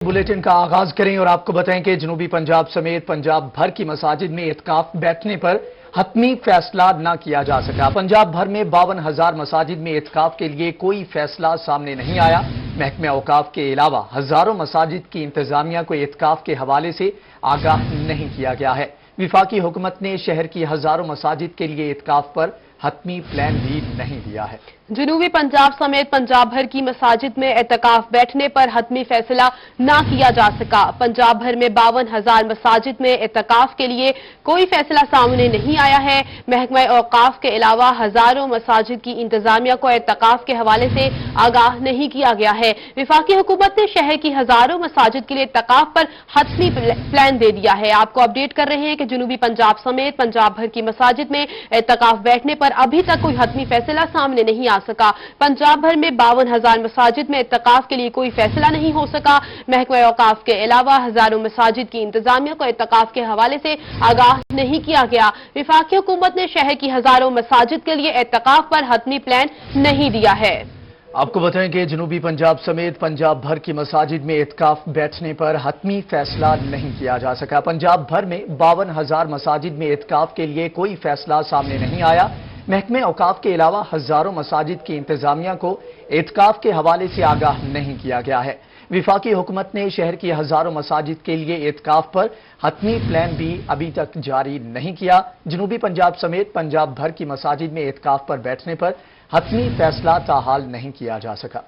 Bulletin का आगाज करें और आपको बताएं कि जनूबी पंजाब समेत पंजाब भर की मसाजिद में इत्काफ बैठने पर हतमी फैसला न किया जा सका। पंजाब भर में 52,000 मसाजिद में इत्काफ के लिए कोई फैसला सामने नहीं आया। महकमे औकाफ के अलावा हजारों मसाजिद की इंतजामिया को इत्काफ के हवाले से आगाह नहीं किया गया है। विफाकी हुकूमत ने शहर की हजारों मसाजिद के लिए इत्काफ पर हतमी प्लान भी नहीं दिया है। जनूबी पंजाब समेत पंजाब भर की मसाजिद में एतकाफ बैठने पर हतमी फैसला न किया जा सका। पंजाब भर में 52,000 मसाजिद में एतकाफ के लिए कोई फैसला सामने नहीं आया है। महकमा औकाफ के अलावा हजारों मसाजिद की इंतजामिया को एतकाफ के हवाले से आगाह नहीं किया गया है। विफाकी हुकूमत ने शहर की हजारों मसाजिद के लिए एतकाफ पर हतमी प्लान दे दिया है। आपको अपडेट कर रहे हैं कि जनूबी पंजाब समेत पंजाब भर की मसाजिद में एतकाफ बैठने पर अभी तक कोई हतमी फैसला सामने नहीं आ सका। पंजाब भर में 52,000 मसाजिद में इत्तकाफ के लिए कोई फैसला नहीं हो सका। महकमा औकाफ के अलावा हजारों मसाजिद की इंतजामिया को इत्तकाफ के हवाले से आगाह नहीं किया गया। विफाकी हुकूमत ने शहर की हजारों मसाजिद के लिए इत्तकाफ पर हतमी प्लान नहीं दिया है। आपको बताएं कि जनूबी पंजाब समेत पंजाब भर की मसाजिद में इत्काफ बैठने पर हतमी फैसला नहीं किया जा सका। पंजाब भर में 52,000 मसाजिद में इत्काफ के लिए कोई फैसला सामने नहीं आया। महकमे औकाफ के अलावा हजारों मसाजिद की इंतजामिया को इत्काफ के हवाले से आगाह नहीं किया गया है। विफाकी हुकूमत ने शहर की हजारों मसाजिद के लिए इत्काफ पर हतमी प्लान भी अभी तक जारी नहीं किया। जनूबी पंजाब समेत पंजाब भर की मसाजिद में इत्काफ पर बैठने पर हतमी फैसला ताहाल नहीं किया जा सका।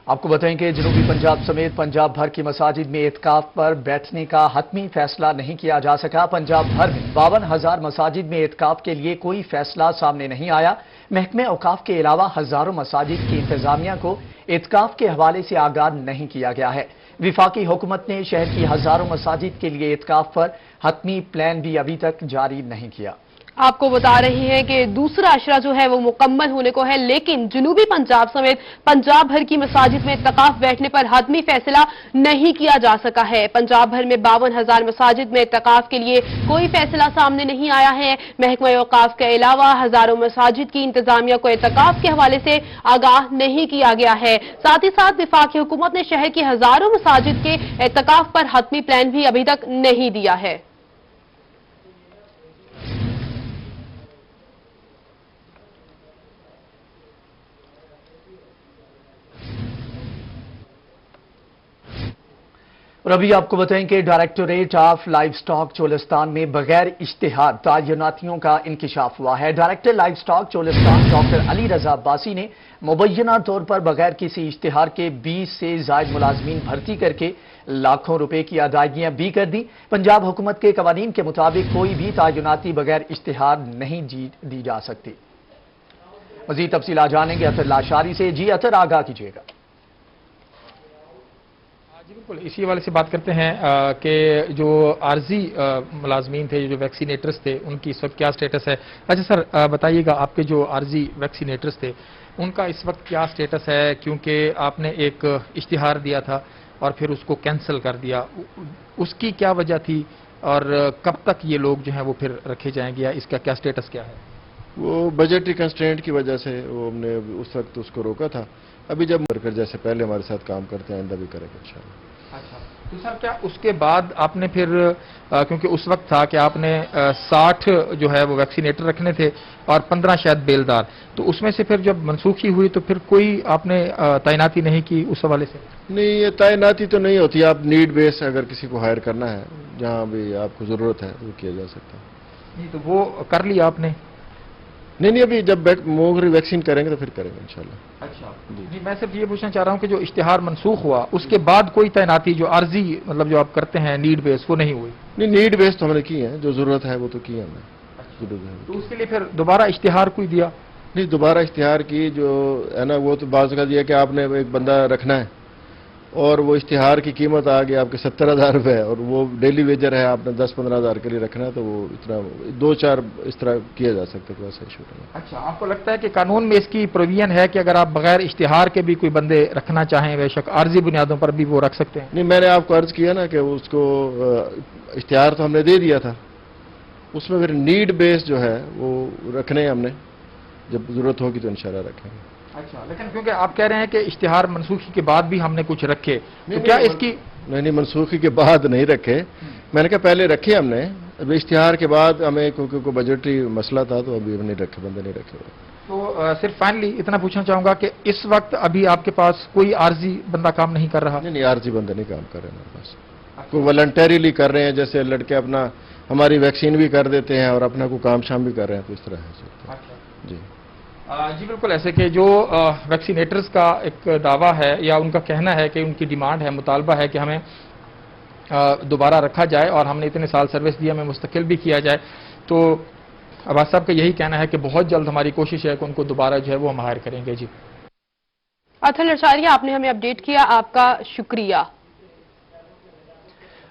आपको बताएं कि जनूबी पंजाब समेत पंजाब भर की मसाजिद में इत्काफ पर बैठने का हतमी फैसला नहीं किया जा सका। पंजाब भर में 52,000 मसाजिद में इत्काफ के लिए कोई फैसला सामने नहीं आया। महकमे औकाफ के अलावा हजारों मसाजिद की इंतजामिया को इत्काफ के हवाले से आगाह नहीं किया गया है। विफाकी हुकूमत ने शहर की हजारों मसाजिद के लिए इत्काफ पर हतमी प्लान भी अभी तक जारी नहीं किया। आपको बता रही हैं कि दूसरा अशरा जो है वो मुकम्मल होने को है, लेकिन जनूबी पंजाब समेत पंजाब भर की मसाजिद में इत्तकाफ बैठने पर हतमी फैसला नहीं किया जा सका है। पंजाब भर में 52,000 मसाजिद में इत्तकाफ के लिए कोई फैसला सामने नहीं आया है। महकमा औकाफ के अलावा हजारों मसाजिद की इंतजामिया को इत्तकाफ के हवाले से आगाह नहीं किया गया है। साथ ही साथ विफाकी हुकूमत ने शहर की हजारों मसाजिद के इत्तकाफ पर हतमी प्लान भी अभी तक नहीं दिया है। और अभी आपको बताएं कि directorate of livestock Cholistan में बगैर इश्तिहार तायनातियों का इंकिशाफ हुआ है। Director livestock Cholistan doctor Ali Raza Abbasi ने मुबैना तौर पर बगैर किसी इश्तिहार के 20 से जायद मुलाजमीन भर्ती करके लाखों रुपए की अदायगियां भी कर दी। पंजाब हुकूमत के कवानीन के मुताबिक कोई भी तायनाती बगैर इश्तिहार नहीं दी जा सकती। मजीद तफसीलात जानेंगे अतर लाशारी से। जी अतर, आगाह कीजिएगा। जी बिल्कुल, इसी हवाले से बात करते हैं कि जो आर्जी मुलाजमीन थे, जो वैक्सीनेटर्स थे, उनकी इस वक्त क्या स्टेटस है। अच्छा सर, बताइएगा आपके जो आर्जी वैक्सीनेटर्स थे उनका इस वक्त क्या स्टेटस है, क्योंकि आपने एक इश्तिहार दिया था और फिर उसको कैंसिल कर दिया, उसकी क्या वजह थी और कब तक ये लोग जो हैं वो फिर रखे जाएंगे या इसका क्या स्टेटस क्या है? वो बजटरी कंस्ट्रेंट की वजह से वो हमने उस वक्त उसको रोका था। अभी जब वर्कर जैसे पहले हमारे साथ काम करते हैं आइंदा भी करेंगे इंशाल्लाह। अच्छा, तो सर क्या उसके बाद आपने फिर क्योंकि उस वक्त था कि आपने 60 जो है वो वैक्सीनेटर रखने थे और 15 शायद बेलदार, तो उसमें से फिर जब मनसूखी हुई तो फिर कोई आपने तैनाती नहीं की उस हवाले से? नहीं, ये तैनाती तो नहीं होती। आप नीड बेस अगर किसी को हायर करना है, जहाँ भी आपको जरूरत है वो किया जा सकता है। नहीं तो वो कर लिया आपने? नहीं, अभी जब मोगरी वैक्सीन करेंगे तो फिर करेंगे इंशाल्लाह। अच्छा जी, मैं सिर्फ ये पूछना चाह रहा हूँ कि जो इश्तिहार मनसूख हुआ उसके बाद कोई तैनाती जो आर्जी मतलब जो आप करते हैं नीड बेस, वो नहीं हुई? नहीं, नीड बेस तो हमने की है, जो जरूरत है वो तो की है हमने। अच्छा, तो उसके लिए फिर दोबारा इश्तिहार कोई दिया? नहीं, दोबारा इश्तिहार की जो है ना, वो तो बात का दिया कि आपने एक बंदा रखना है और वो इश्तिहार की कीमत आ गई आपके 70,000 रुपये और वो डेली वेजर है, आपने 10-15 हज़ार के लिए रखना है, तो वो इतना 2-4 इस तरह किया जा सकता है, वैसा इशू नहीं। अच्छा, आपको लगता है कि कानून में इसकी प्रोविजन है कि अगर आप बगैर इश्तिहार के भी कोई बंदे रखना चाहें, बेशक आर्जी बुनियादों पर भी वो रख सकते हैं? नहीं, मैंने आपको अर्ज किया ना कि उसको इश्तिहार तो हमने दे दिया था, उसमें फिर नीड बेस जो है वो रखने हमने جب ضرورت ہوگی تو انشاءاللہ رکھیں گے. اچھا، لیکن کیونکہ آپ کہہ رہے ہیں کہ اشتہار منسوخی کے بعد بھی ہم نے کچھ رکھے، تو کیا اس کی نہیں منسوخی کے بعد نہیں رکھے. میں نے کہا پہلے رکھے ہم نے، ابھی اشتہار کے بعد ہمیں کیونکہ کوئی بجٹری مسئلہ تھا تو ابھی نہیں رکھے، بندے نہیں رکھے. تو صرف فائنلی اتنا پوچھنا چاہوں گا کہ اس وقت ابھی آپ کے پاس کوئی عارضی بندہ کام نہیں کر رہا؟ نہیں عارضی بندے نہیں کام کر رہے ہیں ہمارے پاس، کوئی والنٹریلی کر رہے ہیں، جیسے لڑکے اپنا ہماری ویکسین بھی کر دیتے ہیں اور اپنا کوئی کام شام بھی کر رہے ہیں، تو اس طرح ہے. جی جی بالکل ایسے کہ جو ویکسینیٹرز کا ایک دعویٰ ہے یا ان کا کہنا ہے کہ ان کی ڈیمانڈ ہے، مطالبہ ہے کہ ہمیں دوبارہ رکھا جائے اور ہم نے اتنے سال سروس دی، ہمیں مستقل بھی کیا جائے. تو عباس صاحب کا یہی کہنا ہے کہ بہت جلد ہماری کوشش ہے کہ ان کو دوبارہ جو ہے وہ ہم ہائر کریں گے. جی اطہر ارشادیہ، آپ نے ہمیں اپڈیٹ کیا، آپ کا شکریہ.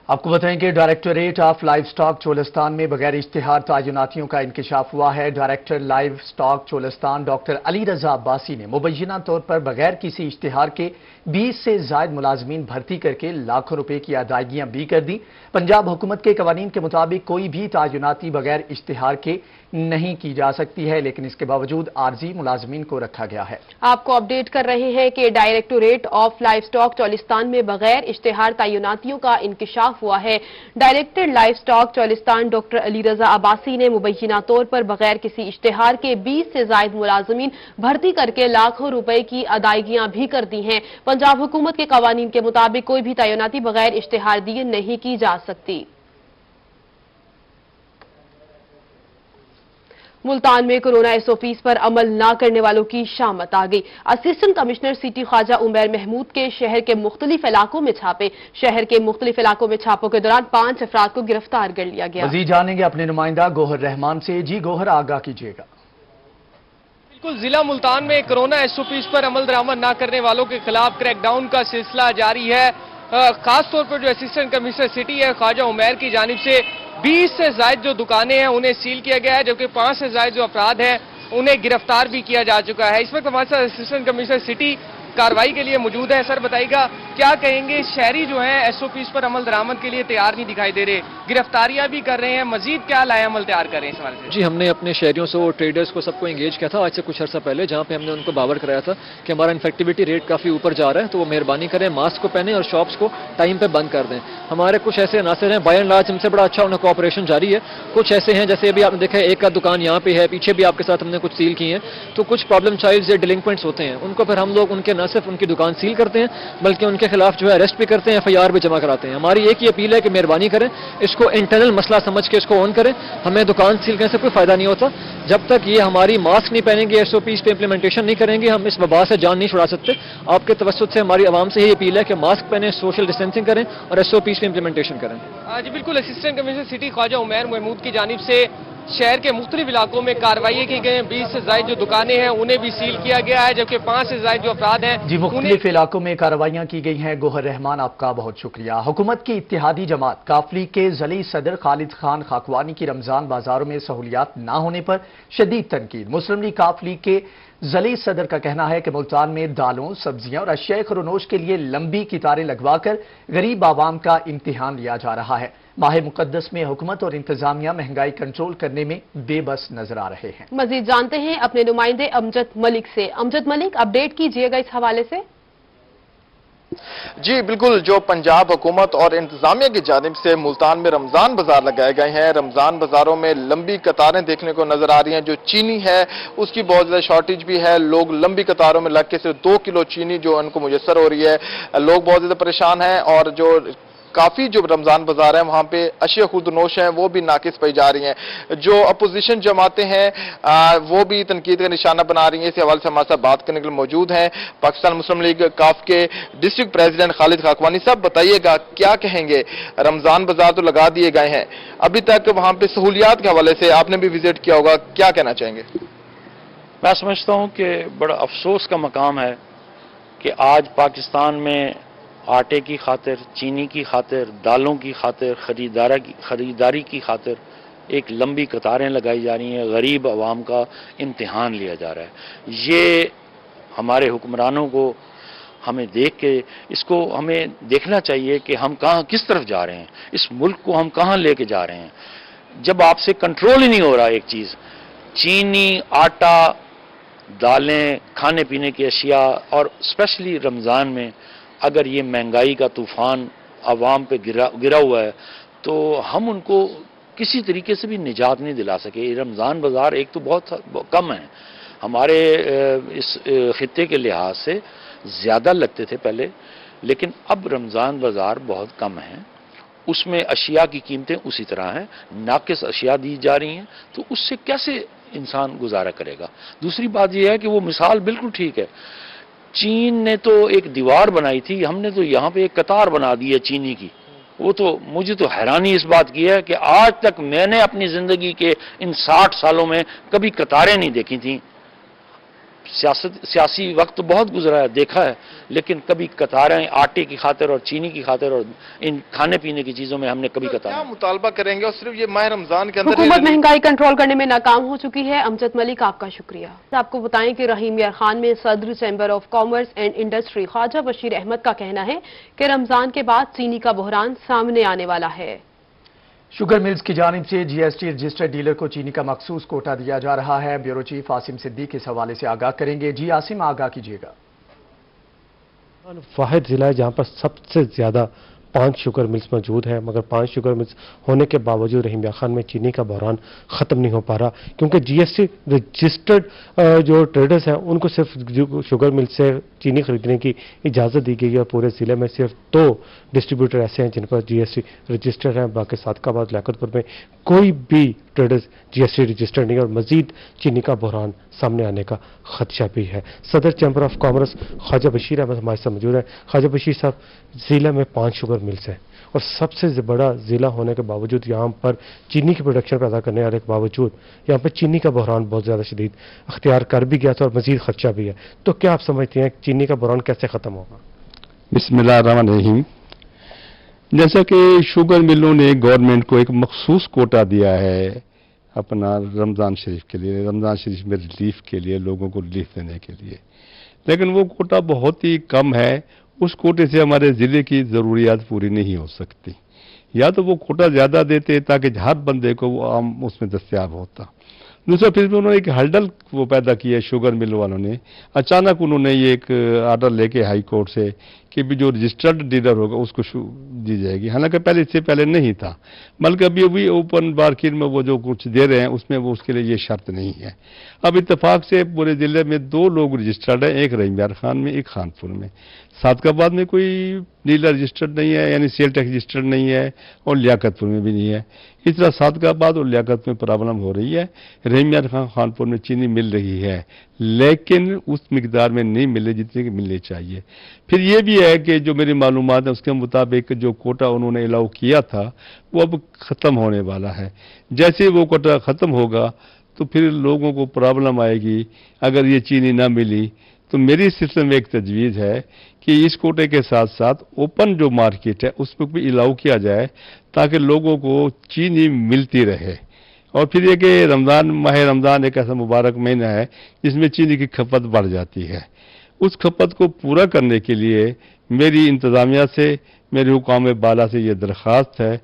آپ کو بتائیں کہ directorate of livestock Cholistan میں بغیر اشتہار تعیناتیوں کا انکشاف ہوا ہے. Director livestock Cholistan doctor Ali Raza Abbasi نے مبینہ طور پر بغیر کسی اشتہار کے 20 سے زائد ملازمین بھرتی کر کے لاکھوں روپے کی ادائیگیاں بھی کر دی. پنجاب حکومت کے قوانین کے مطابق کوئی بھی تعیناتی بغیر اشتہار کے نہیں کی جا سکتی ہے، لیکن اس کے باوجود عارضی ملازمین کو رکھا گیا ہے. آپ کو اپڈیٹ کر رہے ہیں کہ directorate of livestock Cholistan میں بغیر اشتہار تعیناتیوں کا انکشاف ہوا ہے. Director livestock Cholistan doctor Ali Raza Abbasi نے مبینہ طور پر بغیر کسی اشتہار کے 20 سے زائد ملازمین بھرتی کر کے لاکھوں روپے کی ادائیگیاں بھی کر دی ہیں. پنجاب حکومت کے قوانین کے مطابق کوئی بھی تعیناتی بغیر اشتہار دیے نہیں کی جا سکتی. ملتان میں کورونا SOPs پر عمل نہ کرنے والوں کی شامت آ گئی. اسسٹنٹ کمشنر سٹی خواجہ عمیر محمود کے شہر کے مختلف علاقوں میں چھاپے. شہر کے مختلف علاقوں میں چھاپوں کے دوران 5 افراد کو گرفتار کر لیا گیا. مزید جانیں گے اپنے نمائندہ گوہر رحمان سے. جی گوہر، آگاہ کیجیے گا. بالکل، ضلع ملتان میں کورونا SOPs پر عمل درآمد نہ کرنے والوں کے خلاف کریک ڈاؤن کا سلسلہ جاری ہے. خاص طور پر جو اسسٹنٹ کمشنر سٹی ہے خواجہ عمیر کی جانب سے 20 سے زائد جو دکانیں ہیں انہیں سیل کیا گیا ہے، جبکہ 5 سے زائد جو افراد ہیں انہیں گرفتار بھی کیا جا چکا ہے. اس وقت ہمارے ساتھ اسسٹنٹ کمشنر سٹی کارروائی کے لیے موجود ہے. سر بتائیے گا کیا کہیں گے، شہری جو ہیں SOPs پر عمل درآمد کے لیے تیار نہیں دکھائی دے رہے، گرفتاریاں بھی کر رہے ہیں، مزید کیا لائے عمل تیار کر رہے ہیں اس حوالے سے؟ جی ہم نے اپنے شہریوں سے اور ٹریڈرز کو سب کو انگیج کیا تھا آج سے کچھ عرصہ پہلے، جہاں پہ ہم نے ان کو باور کرایا تھا کہ ہمارا انفیکٹیوٹی ریٹ کافی اوپر جا رہا ہے، تو وہ مہربانی کریں ماسک کو پہنیں اور شاپس کو ٹائم پہ بند کر دیں. ہمارے کچھ ایسے عناصر ہیں بائی اینڈ لارج ہم سے بڑا اچھا انہیں کوآپریشن جاری ہے. کچھ ایسے ہیں جیسے ابھی آپ نے دیکھا ایک کا دکان یہاں پہ ہے، پیچھے بھی آپ کے ساتھ ہم نے کچھ سیل کی ہیں. تو کچھ پرابلم چائلڈز یا ڈیلنکوینٹس ہوتے ہیں، ان کو پھر ہم لوگ ان کے نہ صرف ان کی دکان سیل کرتے ہیں بلکہ ان کے خلاف جو ہے اریسٹ بھی کرتے ہیں، FIR بھی جمع کراتے ہیں. ہماری ایک ہی اپیل ہے کہ مہربانی کریں اس کو انٹرنل مسئلہ سمجھ کے اس کو آن کریں. ہمیں دکان سیل کرنے سے کوئی فائدہ نہیں ہوتا جب تک یہ ہماری ماسک نہیں پہنیں گے، SOPs پہ امپلیمنٹیشن نہیں کریں گے، ہم اس وبا سے جان نہیں چھڑا سکتے. آپ کے توسط سے ہماری عوام سے یہ اپیل ہے کہ ماسک پہنیں، سوشل ڈسٹینسنگ کریں اور SOPs پہ امپلیمنٹیشن کریں. جی بالکل، اسسٹنٹ کمشنر سٹی خواجہ عمیر محمود کی جانب سے شہر کے مختلف علاقوں میں کارروائی کی گئی ہیں. 20 سے زائد جو دکانیں ہیں انہیں بھی سیل کیا گیا ہے، جبکہ 5 سے زائد جو افراد ہیں جی مختلف علاقوں میں کارروائیاں کی گئی ہیں. گوہر رحمان آپ کا بہت شکریہ. حکومت کی اتحادی جماعت کاف لیگ کے ضلعی صدر خالد خان خاکوانی کی رمضان بازاروں میں سہولیات نہ ہونے پر شدید تنقید. مسلم لیگ کاف لیگ کے ضلعی صدر کا کہنا ہے کہ ملتان میں دالوں، سبزیاں اور اشیاء خورنوش کے لیے لمبی قطاریں لگوا کر غریب عوام کا امتحان لیا جا رہا ہے. ماہ مقدس میں حکومت اور انتظامیہ مہنگائی کنٹرول کرنے میں بے بس نظر آ رہے ہیں. مزید جانتے ہیں اپنے نمائندے امجد ملک سے. امجد ملک، اپڈیٹ کیجیے گا اس حوالے سے. جی بالکل، جو پنجاب حکومت اور انتظامیہ کی جانب سے ملتان میں رمضان بازار لگائے گئے ہیں، رمضان بازاروں میں لمبی قطاریں دیکھنے کو نظر آ رہی ہیں. جو چینی ہے اس کی بہت زیادہ شارٹیج بھی ہے. لوگ لمبی قطاروں میں لگ کے صرف 2 کلو چینی جو ان کو میسر ہو رہی ہے. لوگ بہت زیادہ پریشان ہیں اور جو کافی جو رمضان بازار ہیں وہاں پہ اشیاء خردنوش ہیں وہ بھی ناقص پائی جا رہی ہیں. جو اپوزیشن جماعتیں ہیں وہ بھی تنقید کا نشانہ بنا رہی ہیں. اس حوالے سے ہمارے ساتھ بات کرنے کے لیے موجود ہیں پاکستان مسلم لیگ کاف کے ڈسٹرکٹ پریزیڈنٹ خالد خاکوانی صاحب. بتائیے گا کیا کہیں گے، رمضان بازار تو لگا دیے گئے ہیں، ابھی تک وہاں پہ سہولیات کے حوالے سے آپ نے بھی وزٹ کیا ہوگا، کیا کہنا چاہیں گے؟ میں سمجھتا ہوں کہ بڑا افسوس کا مقام ہے کہ آج پاکستان میں آٹے کی خاطر، چینی کی خاطر، دالوں کی خاطر، خریداری کی خاطر ایک لمبی قطاریں لگائی جا رہی ہیں. غریب عوام کا امتحان لیا جا رہا ہے. یہ ہمارے حکمرانوں کو ہمیں دیکھ کے اس کو ہمیں دیکھنا چاہیے کہ ہم کس طرف جا رہے ہیں، اس ملک کو ہم کہاں لے کے جا رہے ہیں. جب آپ سے کنٹرول ہی نہیں ہو رہا ایک چیز، چینی، آٹا، دالیں، کھانے پینے کی اشیاء، اور اسپیشلی رمضان میں اگر یہ مہنگائی کا طوفان عوام پہ گرا ہوا ہے تو ہم ان کو کسی طریقے سے بھی نجات نہیں دلا سکے. یہ رمضان بازار ایک تو بہت کم ہے، ہمارے اس خطے کے لحاظ سے زیادہ لگتے تھے پہلے، لیکن اب رمضان بازار بہت کم ہے. اس میں اشیاء کی قیمتیں اسی طرح ہیں، ناقص اشیاء دی جا رہی ہیں، تو اس سے کیسے انسان گزارا کرے گا. دوسری بات یہ ہے کہ وہ مثال بالکل ٹھیک ہے. چین نے تو ایک دیوار بنائی تھی، ہم نے تو یہاں پہ ایک قطار بنا دی ہے چینی کی. وہ تو مجھے تو حیرانی اس بات کی ہے کہ آج تک میں نے اپنی زندگی کے ان 60 سالوں میں کبھی قطاریں نہیں دیکھی تھیں. سیاسی وقت تو بہت گزرا ہے، دیکھا ہے، لیکن کبھی قطاریں آٹے کی خاطر اور چینی کی خاطر اور ان کھانے پینے کی چیزوں میں ہم نے کبھی قطاریں. کیا مطالبہ کریں گے؟ اور صرف یہ ماہ رمضان کے اندر حکومت مہنگائی کنٹرول کرنے میں ناکام ہو چکی ہے. امجد ملک، آپ کا شکریہ. آپ کو بتائیں کہ رحیم یار خان میں صدر chamber of commerce and industry Khawaja Bashir Ahmed کا کہنا ہے کہ رمضان کے بعد چینی کا بحران سامنے آنے والا ہے. شوگر ملز کی جانب سے جی ایس ٹی رجسٹرڈ ڈیلر کو چینی کا مخصوص کوٹا دیا جا رہا ہے. بیورو چیف عاصم صدیق اس حوالے سے آگاہ کریں گے. جی عاصم، آگاہ کیجیے گا. واحد ضلع ہے جہاں پر سب سے زیادہ 5 شوگر ملز موجود ہیں، مگر 5 شوگر ملز ہونے کے باوجود رحیم یار خان میں چینی کا بحران ختم نہیں ہو پا رہا، کیونکہ جی ایس ٹی رجسٹرڈ جو ٹریڈرز ہیں ان کو صرف شوگر مل سے چینی خریدنے کی اجازت دی گئی ہے، اور پورے ضلع میں صرف 2 ڈسٹریبیوٹر ایسے ہیں جن پر جی ایس ٹی رجسٹرڈ ہیں. باقی صادق آباد، لیاقت پور میں کوئی بھی ٹریڈرز جی ایس ٹی رجسٹرڈ نہیں، اور مزید چینی کا بحران سامنے آنے کا خدشہ بھی ہے. صدر چیمبر آف کامرس خواجہ بشیر احمد ہمارے ساتھ موجود ہیں. خواجہ بشیر صاحب، ضلع میں 5 شوگر ملز ہیں اور سب سے بڑا ضلع ہونے کے باوجود یہاں پر چینی کی پروڈکشن پیدا کرنے والے کے باوجود یہاں پر چینی کا بحران بہت زیادہ شدید اختیار کر بھی گیا تھا اور مزید خدشہ بھی ہے. تو کیا آپ سمجھتے ہیں چینی کا بحران کیسے ختم ہوگا؟ بسم اللہ الرحمن الرحیم. جیسا کہ شوگر ملوں نے گورنمنٹ کو ایک مخصوص کوٹا دیا ہے اپنا رمضان شریف کے لیے، رمضان شریف میں ریلیف کے لیے، لوگوں کو ریلیف دینے کے لیے، لیکن وہ کوٹا بہت ہی کم ہے. اس کوٹے سے ہمارے ضلع کی ضروریات پوری نہیں ہو سکتی. یا تو وہ کوٹا زیادہ دیتے تاکہ ہر بندے کو وہ عام اس میں دستیاب ہوتا. دوسرا پھر بھی انہوں نے ایک ہرڈل وہ پیدا کیا ہے شوگر مل والوں نے. اچانک انہوں نے یہ ایک آرڈر لے کے ہائی کورٹ سے کہ بھی جو رجسٹرڈ ڈیلر ہوگا اس کو دی جائے گی، حالانکہ پہلے اس سے پہلے نہیں تھا، بلکہ ابھی اوپن مارکیٹ میں وہ جو کچھ دے رہے ہیں اس میں وہ اس کے لیے یہ شرط نہیں ہے. اب اتفاق سے پورے ضلع میں 2 لوگ رجسٹرڈ ہیں، ایک رحیم یار خان میں، ایک خانپور میں. صادق آباد میں کوئی ڈیلر رجسٹرڈ نہیں ہے، یعنی سیل ٹیکس رجسٹرڈ نہیں ہے، اور لیاقت پور میں بھی نہیں ہے. اس طرح صادق آباد اور لیاقت میں پرابلم ہو رہی ہے. رحیم یار خان خانپور میں چینی مل رہی ہے لیکن اس مقدار میں نہیں مل رہی جتنی کہ ملنی چاہیے. پھر یہ بھی ہے کہ جو میری معلومات ہیں اس کے مطابق جو کوٹا انہوں نے الاؤ کیا تھا وہ اب ختم ہونے والا ہے. جیسے وہ کوٹا ختم ہوگا تو پھر لوگوں کو پرابلم آئے گی. اگر یہ چینی نہ ملی تو میری سلسلے میں ایک تجویز ہے کہ اس کوٹے کے ساتھ ساتھ اوپن جو مارکیٹ ہے اس پہ بھی الاؤ کیا جائے تاکہ لوگوں کو چینی ملتی رہے. اور پھر یہ کہ ماہ رمضان ایک ایسا مبارک مہینہ ہے جس میں چینی کی کھپت بڑھ جاتی ہے. اس کھپت کو پورا کرنے کے لیے میری انتظامیہ سے، میرے حکام بالا سے یہ درخواست ہے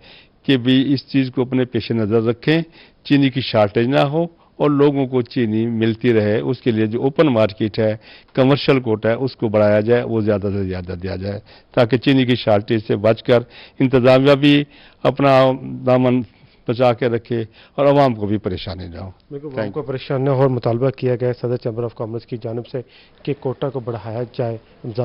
کہ بھی اس چیز کو اپنے پیش نظر رکھیں، چینی کی شارٹیج نہ ہو اور لوگوں کو چینی ملتی رہے. اس کے لیے جو اوپن مارکیٹ ہے، کمرشل کوٹا ہے، اس کو بڑھایا جائے، وہ زیادہ سے زیادہ دیا جائے تاکہ چینی کی شارٹیج سے بچ کر انتظامیہ بھی اپنا دامن بچا کے رکھے اور عوام کو بھی پریشانی نہ ہو. عوام کو پریشان نہ ہو اور مطالبہ کیا گیا صدر چیمبر آف کامرس کی جانب سے کہ کوٹا کو بڑھایا جائے.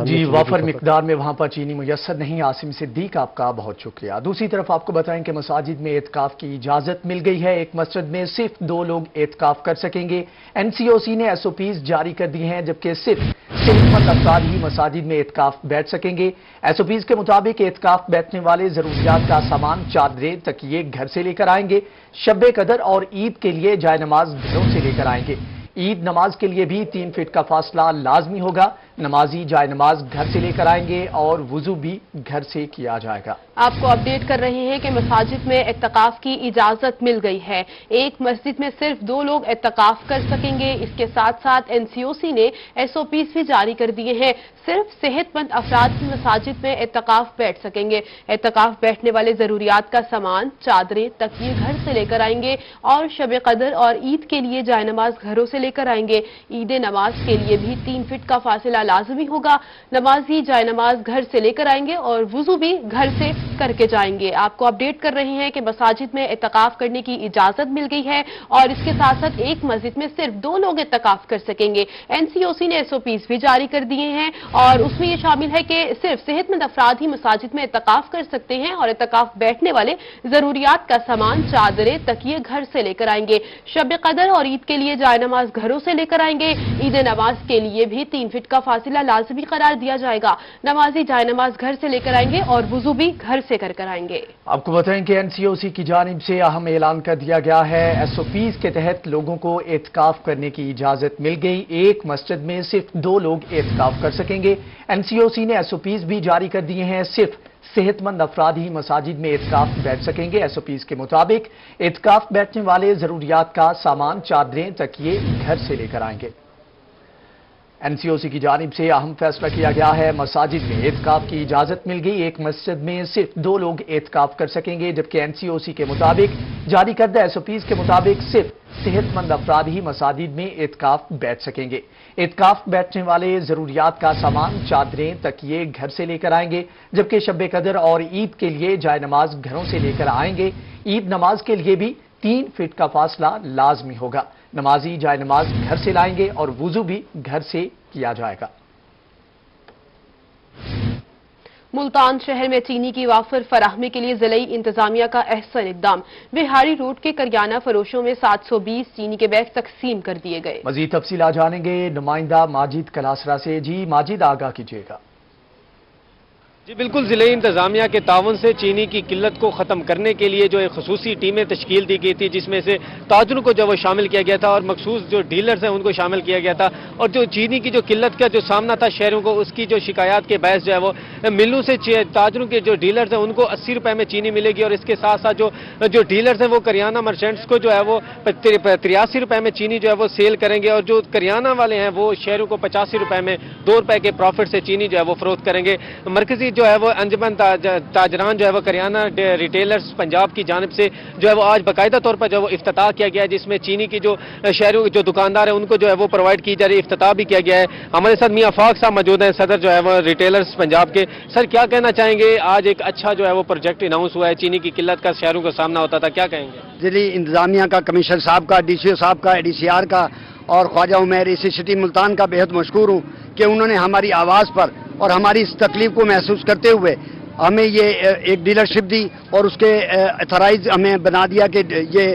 جی، وافر مقدار میں وہاں پر چینی میسر نہیں. عاصم صدیق، آپ کا بہت شکریہ. دوسری طرف آپ کو بتائیں کہ مساجد میں اعتکاف کی اجازت مل گئی ہے. ایک مسجد میں صرف 2 لوگ اعتکاف کر سکیں گے. این سی او سی نے ایس او پیز جاری کر دی ہیں، جبکہ صرف صحت مند افراد ہی مساجد میں اعتکاف بیٹھ سکیں گے. ایس او پیز کے مطابق اعتکاف بیٹھنے والے ضروریات کا سامان، چادریں، تکیے گھر سے لے کر آئیں گے. شب قدر اور عید کے لیے جائے نماز گھروں سے لے کر آئیں گے. عید نماز کے لیے بھی 3 فٹ کا فاصلہ لازمی ہوگا. نمازی جائے نماز گھر سے لے کر آئیں گے اور وضو بھی گھر سے کیا جائے گا. آپ کو اپڈیٹ کر رہے ہیں کہ مساجد میں اعتکاف کی اجازت مل گئی ہے. ایک مسجد میں صرف 2 لوگ اعتکاف کر سکیں گے. اس کے ساتھ ساتھ این سی او سی نے ایس او پیز بھی جاری کر دیے ہیں. صرف صحت مند افراد ہی مساجد میں اعتکاف بیٹھ سکیں گے. اعتکاف بیٹھنے والے ضروریات کا سامان، چادریں، تکیے گھر سے لے کر آئیں گے اور شب قدر اور عید کے لیے جائے نماز گھروں سے لے लेकर आएंगे। ईद नमाज के लिए भी 3 फीट का फासला लाजमी होगा। नमाजी जाय नमाज घर से लेकर आएंगे और वुजू भी घर से करके जाएंगे। आपको अपडेट कर रहे हैं कि मसाजिद में इत्तकाफ करने की इजाजत मिल गई है और इसके साथ साथ एक मस्जिद में सिर्फ 2 लोग इत्तकाफ कर सकेंगे। एनसीओसी ने एसओपीज भी जारी कर दिए हैं और उसमें ये शामिल है कि सिर्फ सेहतमंद अफराद ही मसाजिद में इत्तकाफ कर सकते हैं और इत्तकाफ बैठने वाले जरूरियात का सामान, चादरें, तकिए घर से लेकर आएंगे। शब कदर और ईद के लिए जाय नमाज घरों से लेकर आएंगे। ईद नमाज के लिए भी 3 फीट का फासिला लाजमी करार दिया जाएगा। नमाजी जाय नमाज घर से लेकर आएंगे और वुजू भी घर से कर आएंगे। आपको बताएं कि एनसीओसी की जानिब से अहम ऐलान कर दिया गया है। एसओपीज के तहत लोगों को एतकाफ करने की इजाजत मिल गई। एक मस्जिद में सिर्फ 2 लोग एतकाफ कर सकेंगे। एनसीओसी ने एसओपीज भी जारी कर दिए हैं। सिर्फ सेहतमंद अफराद ही मसाजिद में एतकाफ बैठ सकेंगे। एसओपीज के मुताबिक एतकाफ बैठने वाले जरूरियात का सामान, चादरें, तकिए घर से लेकर आएंगे। एनसीओसी की जानिब से अहम फैसला किया गया है। मसाजिद में एतकाफ की इजाजत मिल गई। एक मस्जिद में सिर्फ 2 लोग एतकाफ कर सकेंगे, जबकि एनसीओसी के मुताबिक जारी करदा एसओपीज के मुताबिक सिर्फ सेहतमंद अफराद ही मसाजिद में एतकाफ बैठ सकेंगे। एतकाफ बैठने वाले जरूरियात का सामान, चादरें, तकिए घर से लेकर आएंगे, जबकि शब कदर और ईद के लिए जाय नमाज घरों से लेकर आएंगे। ईद नमाज के लिए भी 3 फीट का फासला लाजमी होगा। नमाजी जाय नमाज घर से लाएंगे और वुजू भी घर से किया जाएगा। मुल्तान शहर में चीनी की वाफर फराहमी के लिए जिले इंतजामिया का अहसन इकदाम। बिहारी रोड के करियाना फरोशों में 720 चीनी के बैग तकसीम कर दिए गए। मजीद तफसीलात जानेंगे नुमाइंदा माजिद कलासरा से। जी माजिद, आगाह कीजिएगा। जी बिल्कुल, जिले इंतजामिया के तावन से चीनी की किल्लत को ख़त्म करने के लिए जो एक खसूसी टीमें तश्कील दी गई थी, जिसमें से ताजरों को जो वो शामिल किया गया था और मखसूस जो डीलर्स हैं उनको शामिल किया गया था। और जो चीनी की जो किल्लत का जो सामना था शहरों को, उसकी जो शिकायत के बहस जो है वो मिलों से ताजरों के जो डीलर्स हैं उनको 80 रुपए में चीनी मिलेगी और इसके साथ साथ जो डीलर्स हैं वो करियाना मर्चेंट्स को जो है वो 83 रुपए में चीनी जो है वो सेल करेंगे और जो करियाना वाले हैं वो शहरों को 85 रुपए में 2 रुपए के प्रॉफिट से चीनी जो है वो फरोख्त करेंगे। मरकजी जो है वो अंजुमन ताजरान जो है वो करियाना रिटेलर्स पंजाब की जानिब से जो है वो आज बाकायदा तौर पर जो है वो इफ्तिताह किया गया है, जिसमें चीनी की जो शहरों जो दुकानदार है उनको जो है वो प्रोवाइड की जा रही है। इफ्तिताह भी किया गया है। हमारे साथ मियां फाक साहब मौजूद हैं, सदर जो है वो रिटेलर्स पंजाब के। सर, क्या कहना चाहेंगे? आज एक अच्छा जो है वो प्रोजेक्ट अनाउंस हुआ है, चीनी की किल्लत का शहरों को सामना होता था, क्या कहेंगे? जिले इंतजामिया का, कमिश्नर साहब का, डीसीओ साहब का, एडीसीआर का और ख्वाजा उमैर एसी सिटी मुल्तान का बेहद मशकूर हूँ कि उन्होंने हमारी आवाज़ पर और हमारी इस तकलीफ को महसूस करते हुए हमें ये एक डीलरशिप दी और उसके अथराइज हमें बना दिया कि ये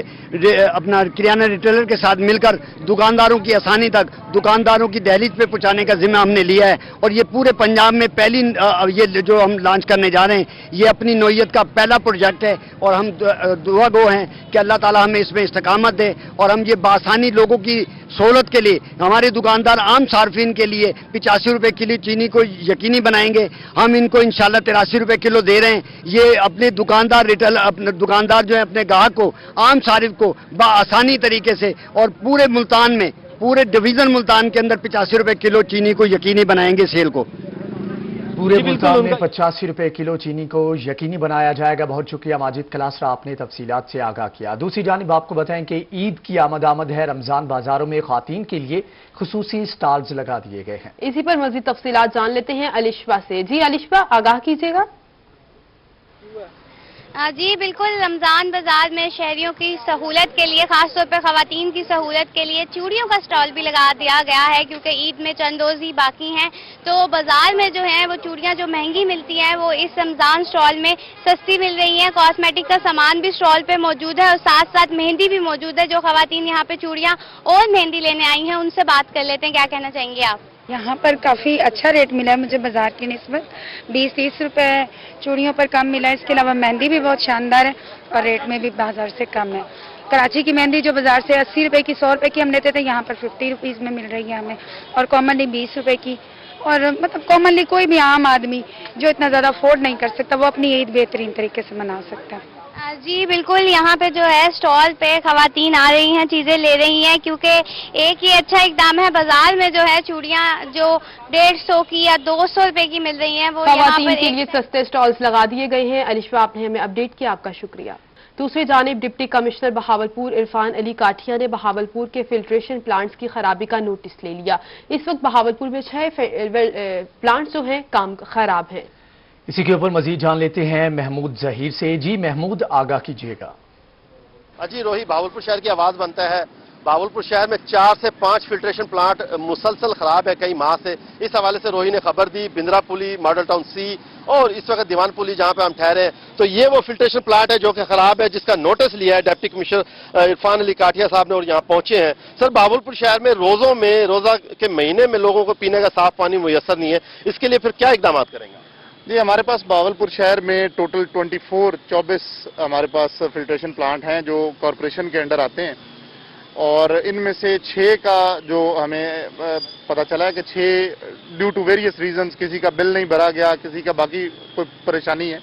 अपना किराना रिटेलर के साथ मिलकर दुकानदारों की आसानी तक दुकानदारों की दहलीज पे पहुंचाने का जिम्मा हमने लिया है। और ये पूरे पंजाब में पहली ये जो हम लॉन्च करने जा रहे हैं, ये अपनी नौइयत का पहला प्रोजेक्ट है और हम दुआ गो हैं कि अल्लाह ताला हमें इसमें इस्तकामत दे और हम ये बासानी लोगों की सहूलत के लिए, हमारे दुकानदार आम सार्फिन के लिए 85 रुपए किलो चीनी को यकीनी बनाएंगे। हम इनको इंशाल्लाह 83 रुपए किलो दे रहे हैं। ये अपने दुकानदार अपने दुकानदार जो है अपने ग्राहक को, आम सारिफ को आसानी तरीके से और पूरे मुल्तान में, पूरे डिवीजन मुल्तान के अंदर 85 रुपए किलो चीनी को यकीनी बनाएंगे सेल को। पूरे मुल्तान में 85 रुपए किलो चीनी को यकीनी बनाया जाएगा। बहुत शुक्रिया माजिद कलासरा, आपने तफसीलात से आगाह किया। दूसरी जानिब आपको बताएं कि ईद की आमद है। रमजान बाजारों में खातीन के लिए खुसूसी स्टॉल्स लगा दिए गए हैं। इसी पर मजीद तफसीलात जान लेते हैं अलिशा से। जी अलिशा, आगाह कीजिएगा। जी बिल्कुल, रमज़ान बाजार में शहरियों की सहूलत के लिए, खासतौर पर ख़वातीन की सहूलत के लिए चूड़ियों का स्टॉल भी लगा दिया गया है, क्योंकि ईद में चंद रोज़ ही बाकी हैं। तो बाजार में जो है वो चूड़ियाँ जो महंगी मिलती हैं वो इस रमज़ान स्टॉल में सस्ती मिल रही हैं। कॉस्मेटिक का सामान भी स्टॉल पे मौजूद है और साथ साथ मेहंदी भी मौजूद है। जो ख़वातीन यहाँ पे चूड़ियाँ और मेहंदी लेने आई हैं उनसे बात कर लेते हैं। क्या कहना चाहेंगे आप? यहाँ पर काफ़ी अच्छा रेट मिला है मुझे बाजार की निस्बत। 20-30 रुपए चूड़ियों पर कम मिला है। इसके अलावा मेहंदी भी बहुत शानदार है और रेट में भी बाजार से कम है। कराची की मेहंदी जो बाजार से 80 रुपए की, 100 रुपए की हम लेते थे, यहाँ पर 50 रुपीज़ में मिल रही है हमें। और कॉमनली 20 रुपए की। और मतलब कॉमनली कोई भी आम आदमी जो इतना ज़्यादा अफोर्ड नहीं कर सकता वो अपनी ईद बेहतरीन तरीके से मना सकता है। जी बिल्कुल, यहाँ पे जो है स्टॉल पे खवातीन आ रही हैं, चीजें ले रही हैं, क्योंकि एक ही अच्छा इकदाम है। बाजार में जो है चूड़ियाँ जो 150 की या 200 रुपए की मिल रही हैं, वो यहाँ पर के लिए सस्ते स्टॉल्स लगा दिए गए हैं। अलिशा, आपने हमें अपडेट किया, आपका शुक्रिया। दूसरी जानिब डिप्टी कमिश्नर बहावलपुर इरफान अली काठिया ने बहावलपुर के फिल्ट्रेशन प्लांट्स की खराबी का नोटिस ले लिया। इस वक्त बहावलपुर में 6 प्लांट्स जो हैं काम खराब हैं। इसी के ऊपर मजीद जान लेते हैं महमूद जहीर से। जी महमूद, आगाह कीजिएगा। अजी रोही, बहावलपुर शहर की आवाज बनता है। बहावलपुर शहर में 4 से 5 फिल्ट्रेशन प्लांट मुसलसल खराब है कई माह से। इस हवाले से रोही ने खबर दी। बिंद्रा पुली, मॉडल टाउन सी और इस वक्त दीवान पुली जहां पे हम ठहरे हैं, तो ये वो फिल्ट्रेशन प्लांट है जो कि खराब है, जिसका नोटिस लिया है डिप्टी कमिश्नर इरफान अली काठिया साहब ने और यहाँ पहुंचे हैं। सर, बहावलपुर शहर में रोजा के महीने में लोगों को पीने का साफ पानी मुयसर नहीं है, इसके लिए फिर क्या इकदाम करेंगे? जी, हमारे पास बहावलपुर शहर में टोटल 24 हमारे पास फिल्ट्रेशन प्लांट हैं जो कॉरपोरेशन के अंडर आते हैं, और इनमें से 6 का जो हमें पता चला है कि 6 ड्यू टू वेरियस रीजंस, किसी का बिल नहीं भरा गया, किसी का बाकी कोई परेशानी है,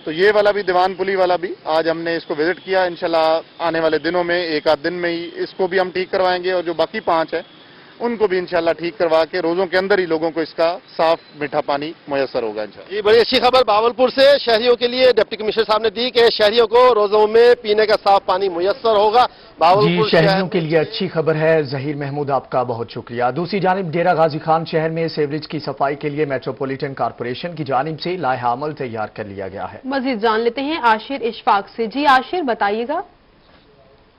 तो ये वाला भी, दीवान पुली वाला भी, आज हमने इसको विजिट किया। इंशाल्लाह आने वाले दिनों में, एक आध दिन में ही इसको भी हम ठीक करवाएंगे, और जो बाकी 5 है उनको भी इंशाल्लाह ठीक करवा के रोजों के अंदर ही लोगों को इसका साफ मीठा पानी मुयसर होगा इंशाल्लाह। ये बड़ी अच्छी खबर बहावलपुर से शहरियों के लिए डिप्टी कमिश्नर साहब ने दी कि शहरियों को रोजों में पीने का साफ पानी मुयसर होगा। जी, शहरियों के लिए अच्छी खबर है। जहीर महमूद, आपका बहुत शुक्रिया। दूसरी जानिब डेरा गाजी खान शहर में सीवरेज की सफाई के लिए मेट्रोपॉलिटन कॉरपोरेशन की जानिब से लाइहा अमल तैयार कर लिया गया है। मजीद जान लेते हैं आशिर इशफाक से। जी आशिर, बताइएगा।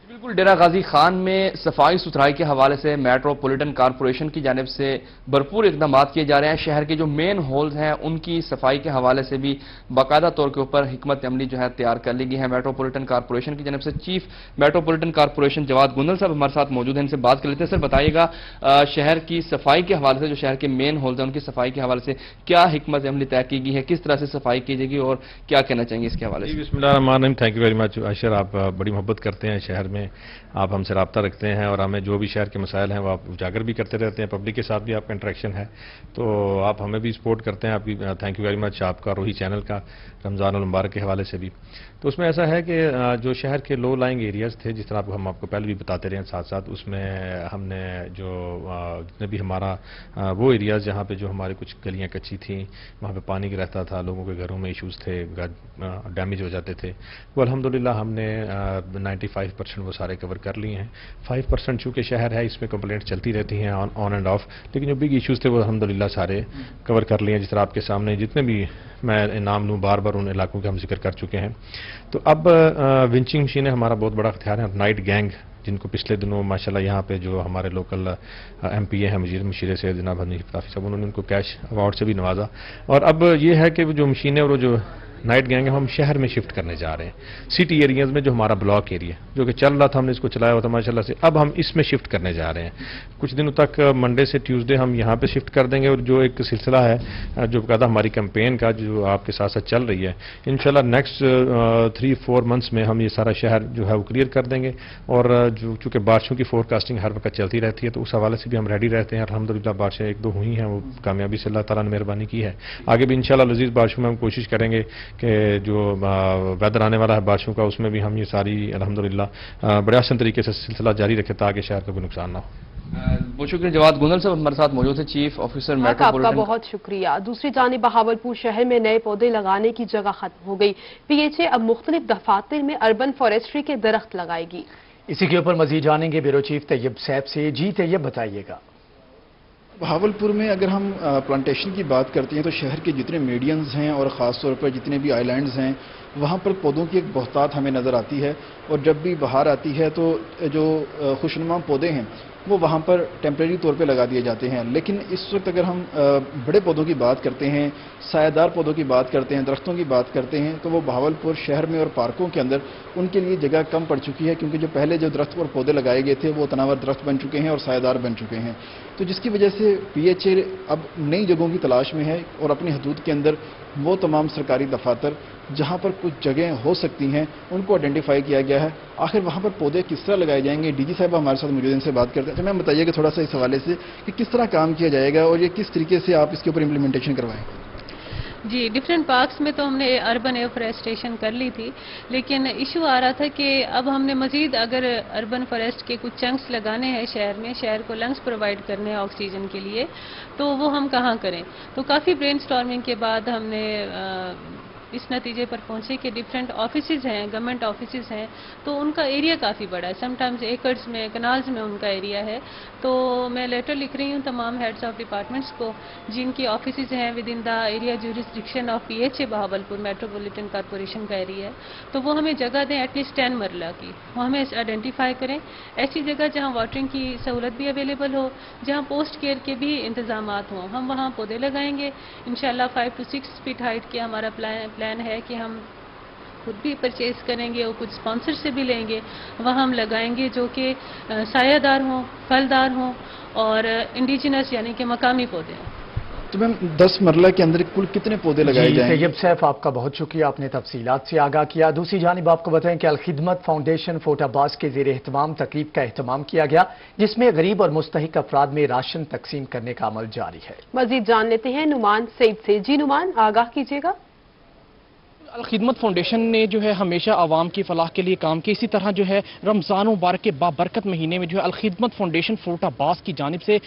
बिल्कुल, डेरा गाजी खान में सफाई सुथराई के हवाले से मेट्रोपॉलिटन कॉरपोरेशन की जानिब से भरपूर इकदाम किए जा रहे हैं। शहर के जो मेन हॉल्स हैं उनकी सफाई के हवाले से भी बाकायदा तौर के ऊपर हिकमत अमली जो है तैयार कर ली गई है। मेट्रोपॉलिटन कॉरपोरेशन की जानिब से चीफ मेट्रोपॉलिटन कॉरपोरेशन जवाद गुंदल साहब हमारे साथ मौजूद हैं, इनसे बात कर लेते हैं। सर, बताइएगा शहर की सफाई के हवाले से, जो शहर के मेन हॉल्स हैं उनकी सफाई के हवाले से क्या हिकमत अमली तय की गई है, किस तरह से सफाई की जाएगी और क्या कहना चाहेंगे इसके हवाले से? बिस्मिल्लाहिर्रहमानिर्रहीम। Thank you very much Ashir, आप बड़ी मोहब्बत करते हैं शहर में, आप हमसे रब्ता रखते हैं और हमें जो भी शहर के मसाइल हैं वो आप उजागर भी करते रहते हैं, पब्लिक के साथ भी आपका इंटरेक्शन है, तो आप हमें भी सपोर्ट करते हैं। आपकी थैंक यू वेरी मच, आपका रोही चैनल का रमज़ान अल मुबारक के हवाले से भी। तो उसमें ऐसा है कि जो शहर के लो लाइंग एरियाज़ थे, जिस तरह हम आपको पहले भी बताते रहे हैं साथ साथ, उसमें हमने जो जितने भी हमारा वो एरियाज़ जहाँ पे जो हमारी कुछ गलियाँ कच्ची थी, वहाँ पे पानी रहता था, लोगों के घरों में इश्यूज़ थे, डैमेज हो जाते थे, वो अल्हम्दुलिल्लाह हमने 95% वो सारे कवर कर लिए हैं। 5% चूँकि शहर है, इसमें कंप्लेंट चलती रहती हैं ऑन एंड ऑफ, लेकिन जो बिग इश्यूज़ थे वो अल्हम्दुलिल्लाह सारे कवर कर लिए हैं। जिस तरह आपके सामने जितने भी मैं नाम लूँ, बार बार उन इलाकों के हम जिक्र कर चुके हैं। तो अब विंचिंग मशीनें हमारा बहुत बड़ा हथियार है। नाइट गैंग, जिनको पिछले दिनों माशाल्लाह यहाँ पे जो हमारे लोकल MPA हैं मशीरे से जनाब हनीफ काफ़ी साहब, उन्होंने उनको कैश अवार्ड से भी नवाजा। और अब ये है कि जो मशीनें और जो नाइट गैंग है हम शहर में शिफ्ट करने जा रहे हैं। सिटी एरियाज में जो हमारा ब्लॉक एरिया जो कि चल रहा था, हमने इसको चलाया हुआ था माशाल्लाह से, अब हम इसमें शिफ्ट करने जा रहे हैं। कुछ दिनों तक मंडे से ट्यूसडे हम यहाँ पे शिफ्ट कर देंगे, और जो एक सिलसिला है जो बकायदा हमारी कैंपेन का जो आपके साथ साथ चल रही है, इंशाल्लाह नेक्स्ट 3-4 मंथ्स में हम ये सारा शहर जो है वो क्लियर कर देंगे। और जो चूँकि बारिशों की फोरकास्टिंग हर वक्त चलती रहती है, तो उस हवाले से भी हम रेडी रहते हैं। अल्हम्दुलिल्लाह बारिशें 1-2 हुई हैं, वो कामयाबी से अल्लाह ताला ने मेहरबानी की है। आगे भी इंशाल्लाह लजीज बारिशों में हम कोशिश करेंगे कि जो वेदर आने वाला है बारिशों का, उसमें भी हम ये सारी अल्हम्दुलिल्लाह बड़े आसान तरीके से सिलसिला जारी रखें ताकि शहर का कोई नुकसान ना हो। बहुत शुक्रिया। जवाद गुंदल साहब हमारे साथ मौजूद है, चीफ ऑफिसर मेट्रोपॉलिटन। आपका बहुत शुक्रिया। दूसरी जानिब बहावलपुर शहर में नए पौधे लगाने की जगह खत्म हो गई। PHA अब मुख्तलिफ दफातर में अर्बन फॉरेस्ट्री के दरख्त लगाएगी। इसी के ऊपर मजीद जानेंगे ब्यूरो चीफ तैयब सैफ से। जी तैयब, बताइएगा। बहावलपुर में अगर हम प्लांटेशन की बात करते हैं तो शहर के जितने मीडियंस हैं और ख़ास तौर पर जितने भी आइलैंड्स हैं, वहाँ पर पौधों की एक बहुतात हमें नज़र आती है। और जब भी बहार आती है तो जो खुशनुमा पौधे हैं वो वहाँ पर टेम्परेरी तौर पे लगा दिए जाते हैं। लेकिन इस वक्त अगर हम बड़े पौधों की बात करते हैं, सायादार पौधों की बात करते हैं, दरख्तों की बात करते हैं, तो वो बहावलपुर शहर में और पार्कों के अंदर उनके लिए जगह कम पड़ चुकी है, क्योंकि जो पहले जो दरख्त और पौधे लगाए गए थे वो तनावर दरख्त बन चुके हैं और सायादार बन चुके हैं। तो जिसकी वजह से PHA अब नई जगहों की तलाश में है और अपनी हदूद के अंदर वो तमाम सरकारी दफातर जहाँ पर कुछ जगह हो सकती हैं उनको आइडेंटिफाई किया गया है। आखिर वहाँ पर पौधे किस तरह लगाए जाएंगे, DG साहब हमारे साथ मौजूद, इनसे बात करते हैं। तो मैम बताइएगा थोड़ा सा इस हवाले से कि किस तरह काम किया जाएगा और ये किस तरीके से आप इसके ऊपर इम्प्लीमेंटेशन करवाएंगे? जी, डिफरेंट पार्क्स में तो हमने अर्बन एफोरेस्टेशन कर ली थी, लेकिन इशू आ रहा था कि अब हमने मजीद अगर अर्बन फॉरेस्ट के कुछ चंक्स लगाने हैं शहर में, शहर को लंग्स प्रोवाइड करने हैं ऑक्सीजन के लिए, तो वो हम कहाँ करें। तो काफ़ी ब्रेनस्टॉर्मिंग के बाद हमने اس نتیجے پر پہنچے کہ ڈفرینٹ آفیسز ہیں، گورنمنٹ آفیسز ہیں، تو ان کا ایریا کافی بڑا ہے، سم ٹائمز ایکڑز میں، کنالز میں ان کا ایریا ہے. تو میں لیٹر لکھ رہی ہوں تمام ہیڈز آف ڈپارٹمنٹس کو جن کی آفیسز ہیں with in the area jurisdiction of PHA Bahawalpur metropolitan corporation کا ایریا ہے، تو وہ ہمیں جگہ دیں ایٹ لیسٹ 10 مرلہ کی. وہ ہمیں آئیڈینٹیفائی کریں ایسی جگہ جہاں واٹرنگ کی سہولت بھی اویلیبل ہو، جہاں پوسٹ کیئر کے بھی انتظامات ہوں. ہم وہاں پودے لگائیں گے انشاءاللہ. 5 to 6 فٹ ہائٹ کے ہمارا پلان ہے کہ ہم خود بھی پرچیز کریں گے اور کچھ اسپانسر سے بھی لیں گے. وہاں ہم لگائیں گے جو کہ سایہ دار ہوں، پھلدار ہوں اور انڈیجنس یعنی کہ مقامی پودے ہیں. تو میم 10 مرلہ کے اندر کل کتنے پودے لگائے جائیں گے؟ طیب سیف، آپ کا بہت شکریہ، آپ نے تفصیلات سے آگاہ کیا. دوسری جانب آپ کو بتائیں کہ الخدمت فاؤنڈیشن فورٹ عباس کے زیر اہتمام تقریب کا اہتمام کیا گیا جس میں غریب اور مستحق افراد میں راشن تقسیم کرنے کا عمل جاری ہے. مزید جان لیتے ہیں نعمان سعید سے. جی نعمان، آگاہ کیجیے گا. الخدمت فاؤنڈیشن نے جو ہے ہمیشہ عوام کی فلاح کے لیے کام کیا. اسی طرح جو ہے رمضان مبارک کے بابرکت مہینے میں جو ہے الخدمت فاؤنڈیشن فورٹ عباس کی جانب سے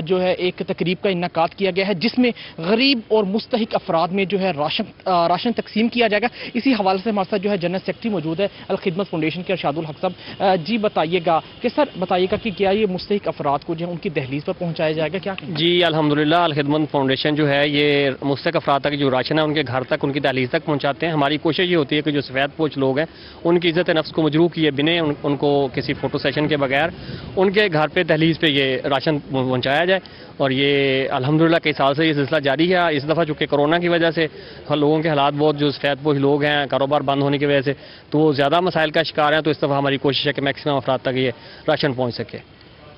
جو ہے ایک تقریب کا انعقاد کیا گیا ہے جس میں غریب اور مستحق افراد میں جو ہے راشن تقسیم کیا جائے گا. اسی حوالے سے ہمارے ساتھ جو ہے جنرل سیکرٹری موجود ہے الخدمت فاؤنڈیشن کے ارشاد الحق صاحب. جی بتائیے گا کہ سر بتائیے گا کہ کیا یہ مستحق افراد کو جو ہے ان کی دہلیز پر پہنچایا جائے گا کیا؟ جی الحمدللہ الخدمت فاؤنڈیشن جو ہے یہ مستحق افراد تک جو راشن ہے ان کے گھر تک، ان کی دہلیز تک پہنچاتے ہیں. ہماری کوشش یہ ہوتی ہے کہ جو سفید پوش لوگ ہیں ان کی عزت نفس کو مجروح کیے بنے ان کو کسی فوٹو سیشن کے بغیر ان کے گھر پہ دہلیز پہ یہ راشن پہنچایا جائے. اور یہ الحمدللہ کئی سال سے یہ سلسلہ جاری ہے. اس دفعہ چونکہ کرونا کی وجہ سے لوگوں کے حالات بہت، جو سفید پوش لوگ ہیں کاروبار بند ہونے کی وجہ سے تو وہ زیادہ مسائل کا شکار ہیں، تو اس دفعہ ہماری کوشش ہے کہ میکسیمم افراد تک یہ راشن پہنچ سکے.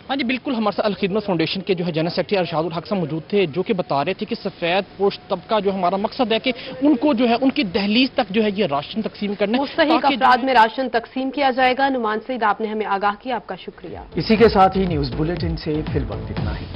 ہاں جی بالکل، ہمارے ساتھ الخدمت فاؤنڈیشن کے جو ہے جنرل سیکرٹری ارشاد الحق صاحب موجود تھے جو کہ بتا رہے تھے کہ سفید پوش طبقہ جو ہمارا مقصد ہے کہ ان کو جو ہے ان کی دہلیز تک جو ہے یہ راشن تقسیم کرنا ہے. مستحق افراد میں راشن تقسیم کیا جائے گا. نعمان سعید، آپ نے ہمیں آگاہ کیا، آپ کا شکریہ. اسی کے ساتھ ہی نیوز بلیٹن سے فی الوقت اتنا ہی.